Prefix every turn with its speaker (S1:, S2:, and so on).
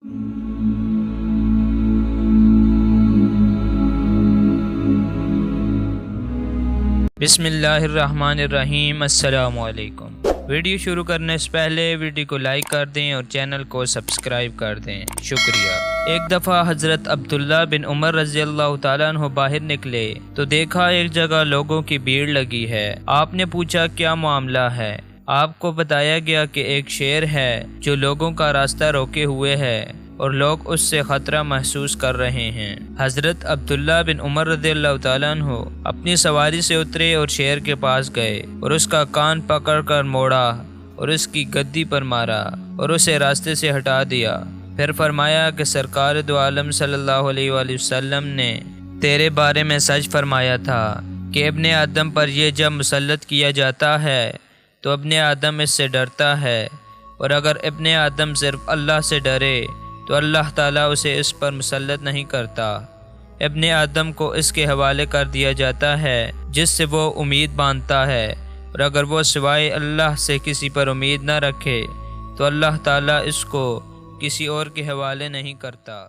S1: بسم اللہ الرحمن الرحیم۔ السلام علیکم۔ ویڈیو شروع کرنے سے پہلے ویڈیو کو لائک کر دیں اور چینل کو سبسکرائب کر دیں، شکریہ۔ ایک دفعہ حضرت عبداللہ بن عمر رضی اللہ تعالیٰ عنہ باہر نکلے تو دیکھا ایک جگہ لوگوں کی بھیڑ لگی ہے۔ آپ نے پوچھا کیا معاملہ ہے؟ آپ کو بتایا گیا کہ ایک شیر ہے جو لوگوں کا راستہ روکے ہوئے ہے اور لوگ اس سے خطرہ محسوس کر رہے ہیں۔ حضرت عبداللہ بن عمر رضی اللہ تعالیٰ عنہ اپنی سواری سے اترے اور شیر کے پاس گئے اور اس کا کان پکڑ کر موڑا اور اس کی گدی پر مارا اور اسے راستے سے ہٹا دیا۔ پھر فرمایا کہ سرکار دو عالم صلی اللہ علیہ وآلہ وسلم نے تیرے بارے میں سچ فرمایا تھا کہ ابن آدم پر یہ جب مسلط کیا جاتا ہے تو ابن آدم اس سے ڈرتا ہے، اور اگر ابن آدم صرف اللہ سے ڈرے تو اللہ تعالیٰ اسے اس پر مسلط نہیں کرتا۔ ابن آدم کو اس کے حوالے کر دیا جاتا ہے جس سے وہ امید باندھتا ہے، اور اگر وہ سوائے اللہ سے کسی پر امید نہ رکھے تو اللہ تعالیٰ اس کو کسی اور کے حوالے نہیں کرتا۔